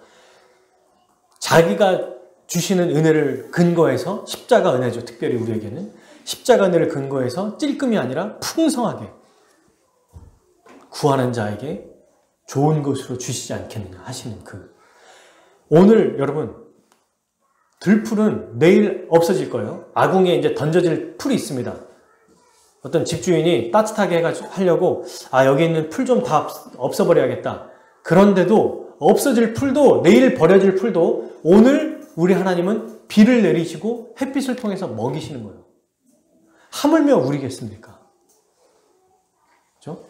자기가 주시는 은혜를 근거해서 십자가 은혜죠. 특별히 우리에게는 십자가 은혜를 근거해서 찔끔이 아니라 풍성하게 구하는 자에게 좋은 것으로 주시지 않겠느냐 하시는 오늘 여러분 들풀은 내일 없어질 거예요. 아궁이에 이제 던져질 풀이 있습니다. 어떤 집주인이 따뜻하게 하려고 여기 있는 풀 좀 다 없애버려야겠다. 그런데도 없어질 풀도 내일 버려질 풀도 오늘 우리 하나님은 비를 내리시고 햇빛을 통해서 먹이시는 거예요. 하물며 우리겠습니까? 그렇죠?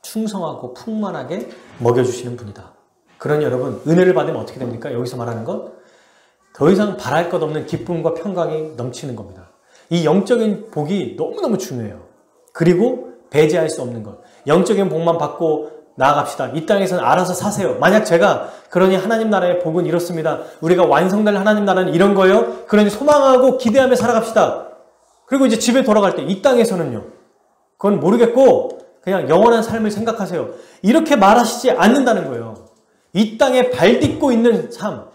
충성하고 풍만하게 먹여주시는 분이다. 그러니 여러분 은혜를 받으면 어떻게 됩니까? 여기서 말하는 건 더 이상 바랄 것 없는 기쁨과 평강이 넘치는 겁니다. 이 영적인 복이 너무너무 중요해요. 그리고 배제할 수 없는 것. 영적인 복만 받고 나아갑시다. 이 땅에서는 알아서 사세요. 만약 제가 그러니 하나님 나라의 복은 이렇습니다. 우리가 완성될 하나님 나라는 이런 거예요. 그러니 소망하고 기대하며 살아갑시다. 그리고 이제 집에 돌아갈 때 이 땅에서는요. 그건 모르겠고 그냥 영원한 삶을 생각하세요. 이렇게 말하시지 않는다는 거예요. 이 땅에 발 딛고 있는 삶.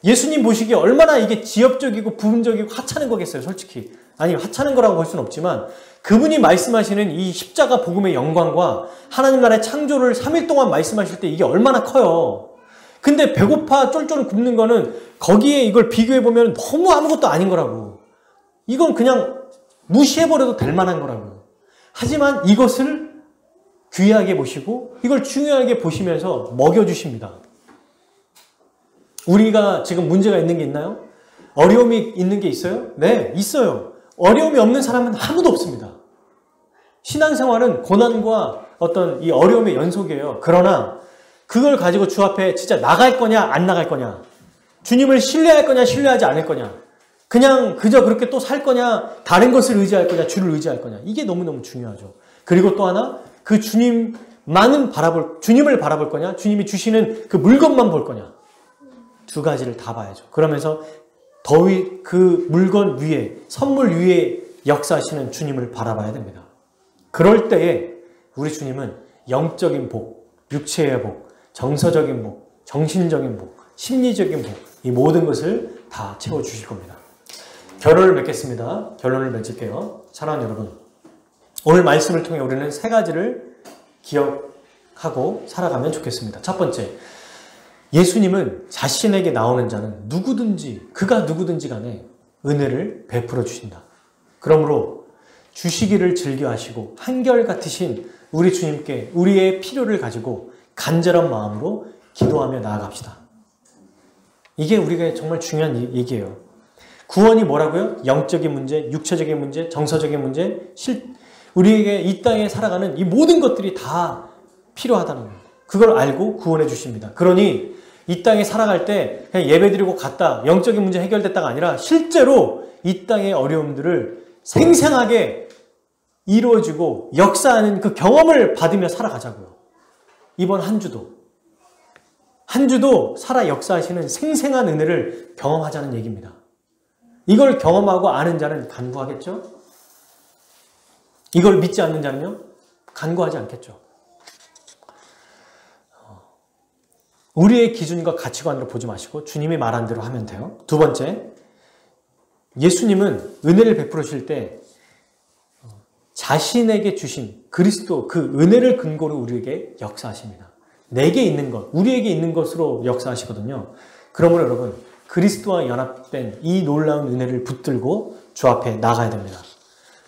예수님 보시기에 얼마나 이게 지엽적이고 부분적이고 하찮은 거겠어요. 솔직히. 아니 하찮은 거라고 볼 수는 없지만 그분이 말씀하시는 이 십자가 복음의 영광과 하나님 나라의 창조를 3일 동안 말씀하실 때 이게 얼마나 커요. 근데 배고파 쫄쫄 굶는 거는 거기에 이걸 비교해보면 너무 아무것도 아닌 거라고. 이건 그냥 무시해버려도 될 만한 거라고. 하지만 이것을 귀하게 보시고 이걸 중요하게 보시면서 먹여주십니다. 우리가 지금 문제가 있는 게 있나요? 어려움이 있는 게 있어요? 네, 있어요. 어려움이 없는 사람은 아무도 없습니다. 신앙생활은 고난과 어떤 이 어려움의 연속이에요. 그러나 그걸 가지고 주 앞에 진짜 나갈 거냐 안 나갈 거냐, 주님을 신뢰할 거냐 신뢰하지 않을 거냐, 그냥 그저 그렇게 또 살 거냐, 다른 것을 의지할 거냐 주를 의지할 거냐, 이게 너무너무 중요하죠. 그리고 또 하나 그 주님을 바라볼 거냐, 주님이 주시는 그 물건만 볼 거냐, 두 가지를 다 봐야죠. 그러면서 더위 그 물건 위에 선물 위에 역사하시는 주님을 바라봐야 됩니다. 그럴 때에 우리 주님은 영적인 복, 육체의 복, 정서적인 복, 정신적인 복, 심리적인 복, 이 모든 것을 다 채워주실 겁니다. 결론을 맺겠습니다. 결론을 맺을게요. 사랑하는 여러분, 오늘 말씀을 통해 우리는 3가지를 기억하고 살아가면 좋겠습니다. 첫 번째, 예수님은 자신에게 나오는 자는 누구든지, 그가 누구든지 간에 은혜를 베풀어 주신다. 그러므로 주시기를 즐겨하시고 한결같으신 우리 주님께 우리의 필요를 가지고 간절한 마음으로 기도하며 나아갑시다. 이게 우리가 정말 중요한 얘기예요. 구원이 뭐라고요? 영적인 문제, 육체적인 문제, 정서적인 문제, 우리에게 이 땅에 살아가는 이 모든 것들이 다 필요하다는 거예요. 그걸 알고 구원해 주십니다. 그러니 이 땅에 살아갈 때 그냥 예배드리고 갔다, 영적인 문제 해결됐다가 아니라 실제로 이 땅의 어려움들을 생생하게 이루어지고 역사하는 그 경험을 받으며 살아가자고요. 이번 한 주도 살아 역사하시는 생생한 은혜를 경험하자는 얘기입니다. 이걸 경험하고 아는 자는 간구하겠죠? 이걸 믿지 않는 자는요? 간구하지 않겠죠. 우리의 기준과 가치관으로 보지 마시고 주님이 말한 대로 하면 돼요. 두 번째, 예수님은 은혜를 베풀어 주실 때 자신에게 주신 그리스도 그 은혜를 근거로 우리에게 역사하십니다. 내게 있는 것, 우리에게 있는 것으로 역사하시거든요. 그러므로 여러분, 그리스도와 연합된 이 놀라운 은혜를 붙들고 주 앞에 나가야 됩니다.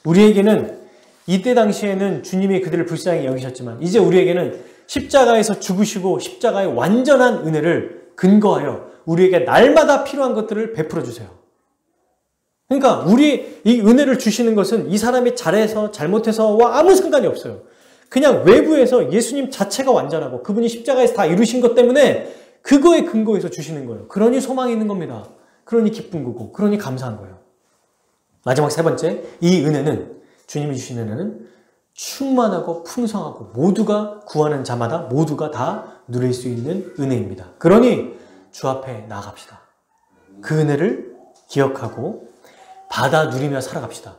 우리에게는 이때 당시에는 주님이 그들을 불쌍히 여기셨지만 이제 우리에게는 십자가에서 죽으시고 십자가의 완전한 은혜를 근거하여 우리에게 날마다 필요한 것들을 베풀어 주세요. 그러니까 우리 이 은혜를 주시는 것은 이 사람이 잘해서 잘못해서와 아무 상관이 없어요. 그냥 외부에서 예수님 자체가 완전하고 그분이 십자가에서 다 이루신 것 때문에 그거에 근거해서 주시는 거예요. 그러니 소망이 있는 겁니다. 그러니 기쁜 거고, 그러니 감사한 거예요. 마지막 세 번째, 이 은혜는, 주님이 주신 은혜는 충만하고 풍성하고 모두가 구하는 자마다 모두가 다 누릴 수 있는 은혜입니다. 그러니 주 앞에 나아갑시다. 그 은혜를 기억하고 받아 누리며 살아갑시다.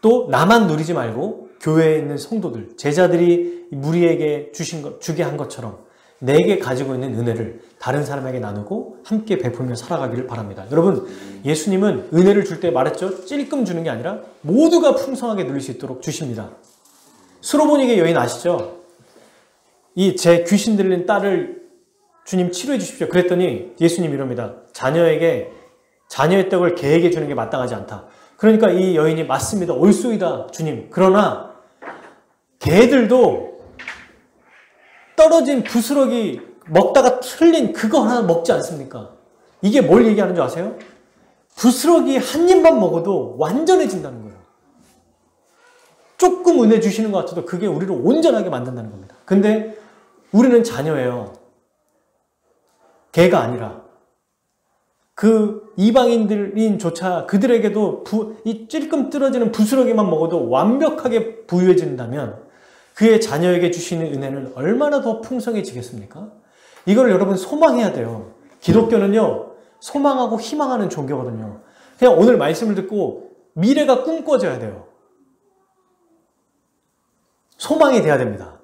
또 나만 누리지 말고 교회에 있는 성도들, 제자들이 무리에게 주게 한 것처럼 내게 가지고 있는 은혜를 다른 사람에게 나누고 함께 베풀며 살아가기를 바랍니다. 여러분, 예수님은 은혜를 줄 때 말했죠? 찔끔 주는 게 아니라 모두가 풍성하게 누릴 수 있도록 주십니다. 수로보니게 여인 아시죠? 이 제 귀신 들린 딸을 주님 치료해 주십시오. 그랬더니 예수님 이럽니다. 자녀의 떡을 개에게 주는 게 마땅하지 않다. 그러니까 이 여인이 맞습니다. 옳소이다 주님. 그러나 개들도 떨어진 부스러기 먹다가 틀린 그거 하나 먹지 않습니까? 이게 뭘 얘기하는 줄 아세요? 부스러기 한 입만 먹어도 완전해진다는 거예요. 조금 은혜 주시는 것 같아도 그게 우리를 온전하게 만든다는 겁니다. 근데 우리는 자녀예요. 개가 아니라. 그 이방인들인조차 그들에게도 이 찔끔 떨어지는 부스러기만 먹어도 완벽하게 부유해진다면 그의 자녀에게 주시는 은혜는 얼마나 더 풍성해지겠습니까? 이걸 여러분 소망해야 돼요. 기독교는요, 소망하고 희망하는 종교거든요. 그냥 오늘 말씀을 듣고 미래가 꿈꿔져야 돼요. 소망이 돼야 됩니다.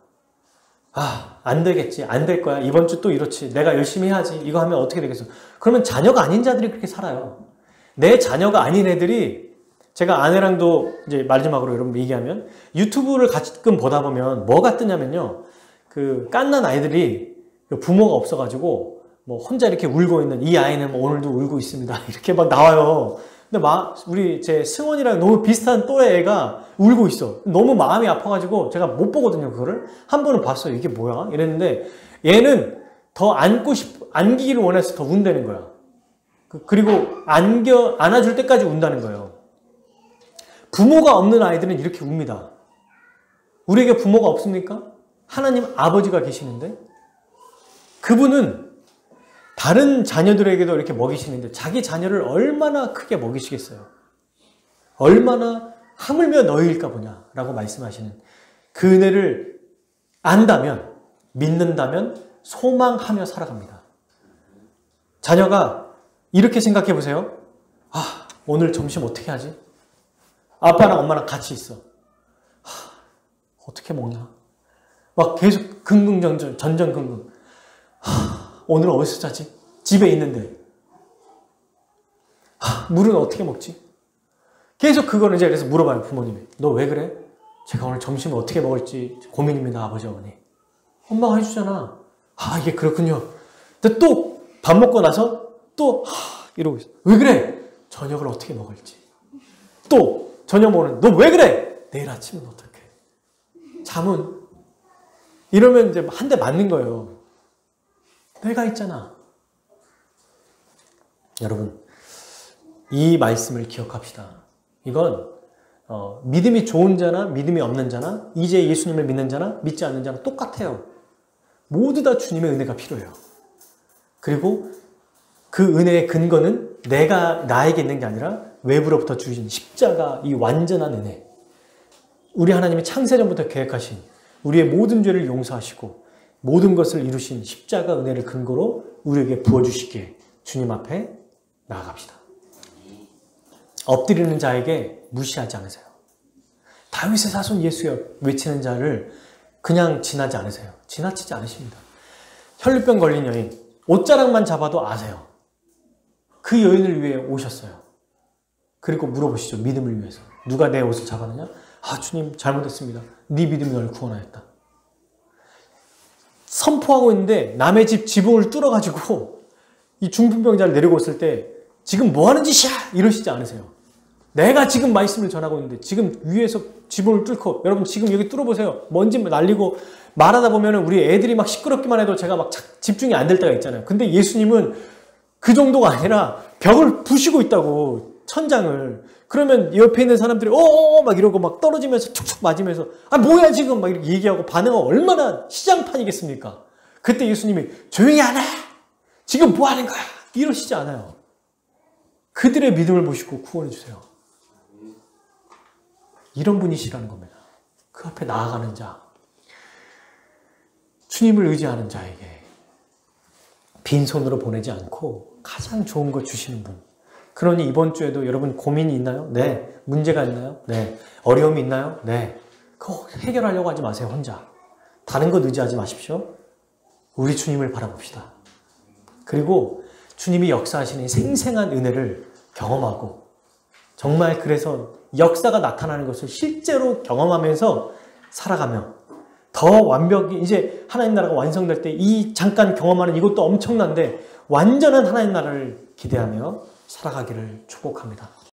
아, 안 되겠지. 안 될 거야. 이번 주 또 이렇지. 내가 열심히 해야지. 이거 하면 어떻게 되겠어. 그러면 자녀가 아닌 자들이 그렇게 살아요. 내 자녀가 아닌 애들이, 제가 아내랑도 이제 마지막으로 여러분 얘기하면 유튜브를 가끔 보다 보면 뭐가 뜨냐면요. 그 깐난 아이들이 부모가 없어가지고 뭐 혼자 이렇게 울고 있는 이 아이는 뭐 오늘도 울고 있습니다. 이렇게 막 나와요. 근데 우리 제 승원이랑 너무 비슷한 또래 애가 울고 있어. 너무 마음이 아파가지고 제가 못 보거든요, 그거를. 한 번은 봤어요. 이게 뭐야? 이랬는데 얘는 더 안기기를 원해서 더 운다는 거야. 그리고 안아줄 때까지 운다는 거예요. 부모가 없는 아이들은 이렇게 웁니다. 우리에게 부모가 없습니까? 하나님 아버지가 계시는데 그분은 다른 자녀들에게도 이렇게 먹이시는데 자기 자녀를 얼마나 크게 먹이시겠어요? 얼마나 하물며 너희일까 보냐라고 말씀하시는 그 은혜를 안다면, 믿는다면 소망하며 살아갑니다. 자녀가 이렇게 생각해 보세요. 아, 오늘 점심 어떻게 하지? 아빠랑 엄마랑 같이 있어. 어떻게 먹나? 막 계속 전전긍긍. 오늘 어디서 자지? 집에 있는데. 물은 어떻게 먹지? 계속 그거를 이제 그래서 물어봐요, 부모님이. 너 왜 그래? 제가 오늘 점심을 어떻게 먹을지 고민입니다, 아버지, 어머니. 엄마가 해주잖아. 아, 이게 그렇군요. 근데 또 밥 먹고 나서 또 이러고 있어. 왜 그래? 저녁을 어떻게 먹을지. 또 저녁 먹는 너 왜 그래? 내일 아침은 어떡해? 잠은 이러면 이제 한 대 맞는 거예요. 내가 있잖아. 여러분, 이 말씀을 기억합시다. 이건 믿음이 좋은 자나 믿음이 없는 자나 이제 예수님을 믿는 자나 믿지 않는 자나 똑같아요. 모두 다 주님의 은혜가 필요해요. 그리고 그 은혜의 근거는 내가 나에게 있는 게 아니라 외부로부터 주신 십자가, 이 완전한 은혜. 우리 하나님이 창세전부터 계획하신 우리의 모든 죄를 용서하시고 모든 것을 이루신 십자가 은혜를 근거로 우리에게 부어주시기에 주님 앞에 나아갑시다. 엎드리는 자에게 무시하지 않으세요. 다윗의 자손 예수여 외치는 자를 그냥 지나지 않으세요. 지나치지 않으십니다. 혈루병 걸린 여인, 옷자락만 잡아도 아세요. 그 여인을 위해 오셨어요. 그리고 물어보시죠. 믿음을 위해서. 누가 내 옷을 잡았느냐? 아, 주님 잘못했습니다. 네 믿음이 널 구원하였다. 선포하고 있는데 남의 집 지붕을 뚫어가지고 이 중풍병자를 내리고 있을 때 지금 뭐 하는 짓이야? 이러시지 않으세요. 내가 지금 말씀을 전하고 있는데 지금 위에서 지붕을 뚫고, 여러분 지금 여기 뚫어보세요. 먼지 날리고 말하다 보면 우리 애들이 막 시끄럽기만 해도 제가 막 집중이 안 될 때가 있잖아요. 근데 예수님은 그 정도가 아니라 벽을 부시고 있다고, 천장을. 그러면 옆에 있는 사람들이 막 이러고 막 떨어지면서 툭툭 맞으면서 아 뭐야 지금 막 이렇게 얘기하고 반응은 얼마나 시장판이겠습니까? 그때 예수님이 조용히 안 해! 지금 뭐 하는 거야? 이러시지 않아요. 그들의 믿음을 보시고 구원해 주세요. 이런 분이시라는 겁니다. 그 앞에 나아가는 자, 주님을 의지하는 자에게 빈손으로 보내지 않고 가장 좋은 것 주시는 분. 그러니 이번 주에도 여러분 고민이 있나요? 네. 문제가 있나요? 네. 어려움이 있나요? 네. 그거 해결하려고 하지 마세요, 혼자. 다른 것 의지하지 마십시오. 우리 주님을 바라봅시다. 그리고 주님이 역사하시는 생생한 은혜를 경험하고, 정말 그래서 역사가 나타나는 것을 실제로 경험하면서 살아가며 더 완벽히 이제 하나님 나라가 완성될 때 이 잠깐 경험하는 이것도 엄청난데 완전한 하나님 나라를 기대하며 살아가기를 축복합니다.